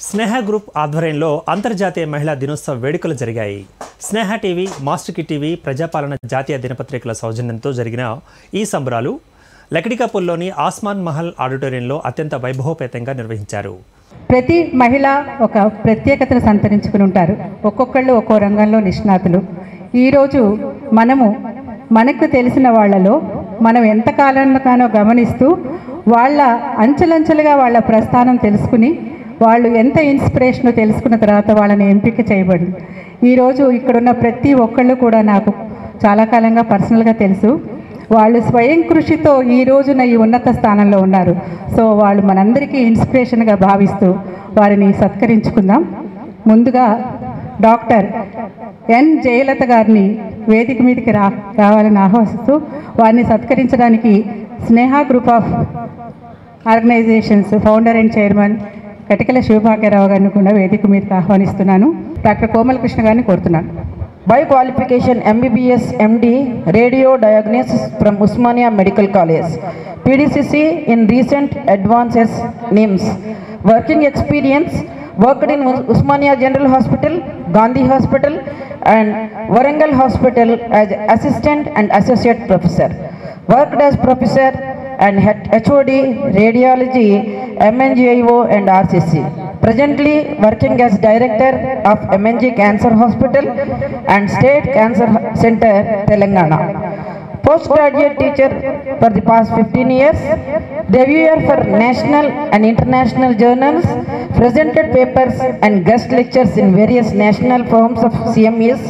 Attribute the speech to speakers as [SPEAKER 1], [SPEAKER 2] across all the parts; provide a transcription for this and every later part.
[SPEAKER 1] స్నేహ group ఆధ్వర్యంలో అంతర్జాతీయ మహిళా దినోత్సవ వేడుకలు జరిగాయి. స్నేహ టీవీ, మాస్టర్ కి టీవీ, ప్రజాపాలన జాతీయ దినపత్రికల సౌజన్యంతో జరిగిన ఈ సంబరాలు లకడికాపూర్లోని ఆస్మాన్ మహల్ ఆడిటోరియంలో అత్యంత వైభవపేతంగా నిర్వహించారు.
[SPEAKER 2] ప్రతి మహిళ ఒక ప్రత్యేకతను సంతరించుకుని ఉంటారు. ఒక్కొక్కళ్ళు ఒక్కో రంగంలో నిష్ణాతులు. ఈరోజు మనకు తెలిసిన వాళ్ళలో మనం ఎంతకాలంగానో గమనిస్తూ వాళ్ళ అంచెలంచెలుగా వాళ్ళ ప్రస్థానం తెలుసుకుని వాళ్ళు ఎంత ఇన్స్పిరేషన్ తెలుసుకున్న తర్వాత వాళ్ళని ఎంపిక చేయబడింది. ఈరోజు ఇక్కడున్న ప్రతి ఒక్కళ్ళు కూడా నాకు చాలా కాలంగా పర్సనల్గా తెలుసు. వాళ్ళు స్వయం కృషితో ఈ రోజున ఈ ఉన్నత స్థానంలో ఉన్నారు. సో వాళ్ళు మనందరికీ ఇన్స్పిరేషన్గా భావిస్తూ వారిని సత్కరించుకుందాం. ముందుగా డాక్టర్ ఎన్ జయలత గారిని వేదిక మీదకి రావాలని ఆహ్వానిస్తూ వారిని సత్కరించడానికి Sneha group of organizations founder and chairman Katikala Sivabhagyarao గారిని కూడా వేదిక మీదకి ఆహ్వానిస్తున్నాను. డాక్టర్ కోమల కృష్ణ గారిని కోరుతున్నాను.
[SPEAKER 3] By qualification MBBS MD Radio Diagnosis from Usmania Medical College, PDCC in recent advances NIMS. Working experience, worked in Usmania General Hospital, Gandhi Hospital and Warangal Hospital as assistant and associate professor. Worked as professor and HOD Radiology, MNGIO and RCC. Presently working as director of MNG Cancer Hospital and State Cancer Center, Telangana. Postgraduate teacher for the past 15 years. Reviewer for national and international journals. Presented papers and guest lectures in various national forums of CMEs.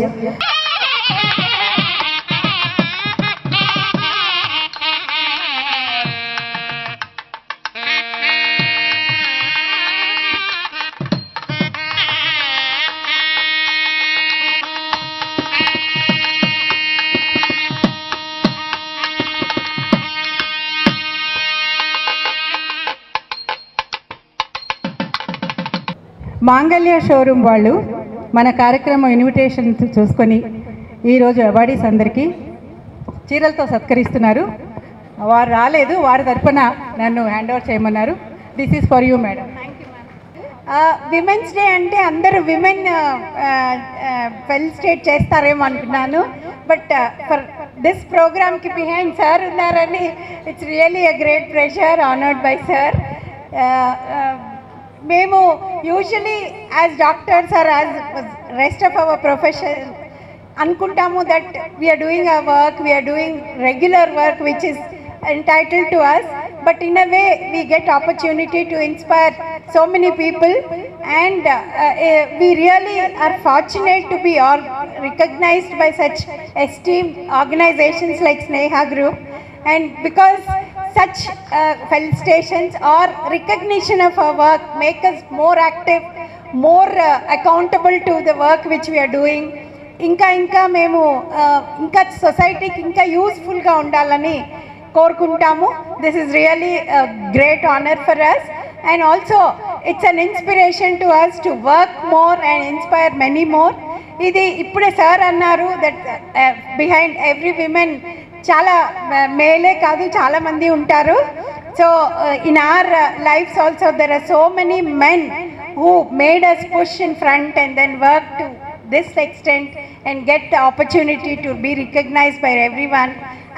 [SPEAKER 2] మాంగళ్య showroom వాళ్ళు మన కార్యక్రమం invitation చూసుకొని ఈరోజు awardees అందరికీ చీరలతో సత్కరిస్తున్నారు. వారు రాలేదు, వారి తరఫున నన్ను హ్యాండ్ ఓవర్ చేయమన్నారు. This is for you madam.
[SPEAKER 4] Women's day అంటే అందరూ విమెన్ ఫెలిసిటేట్ చేస్తారేమో అనుకున్నాను. బట్ ఫర్ దిస్ ప్రోగ్రామ్కి బిహైండ్ సార్ ఉన్నారని it's really a great pressure, honoured by sir. మేము usually as doctors or as rest of our profession అనుకుంటాము that we are doing our work, we are doing regular work which is entitled to us, but in a way we get opportunity to inspire so many people and we really are fortunate to be recognized by such esteemed organizations like Sneha Group, and because such felicitations or recognition of our work make us more active, more accountable to the work which we are doing. ఇంకా మేము ఇంకా సొసైటీకి ఇంకా యూస్ఫుల్గా ఉండాలని కోరుకుంటాము. This is really great honour for us and also it's an inspiration to us to work more and inspire many more. ఇది ఇప్పుడే సార్ అన్నారు దట్ బిహైండ్ ఎవ్రీ విమెన్ చాలా మేలే కాదు చాలామంది ఉంటారు. So in our lives also there are so many men who made us push in front and then work to this extent and get the opportunity to be recognized by everyone.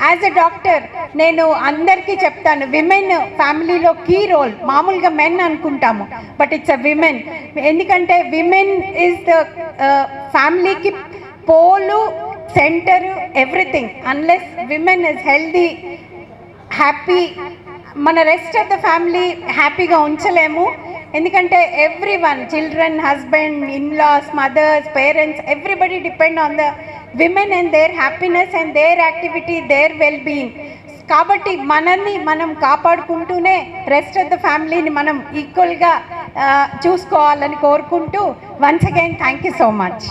[SPEAKER 4] As a doctor నేను అందరికీ చెప్తాను, women ఫ్యామిలీలో key role. మామూలుగా men అనుకుంటాము but it's a women. ఎందుకంటే women is the ఫ్యామిలీకి pole, centre, everything. Unless women is healthy, happy, మన rest of the family హ్యాపీగా ఉంచలేము. ఎందుకంటే everyone, children, husband, in-laws, mothers, parents, everybody depend on the women and their happiness and their activity, their well being. కాబట్టి మనల్ని మనం కాపాడుకుంటూనే rest of the ఫ్యామిలీని మనం ఈక్వల్గా చూసుకోవాలని కోరుకుంటూ once again thank you so much.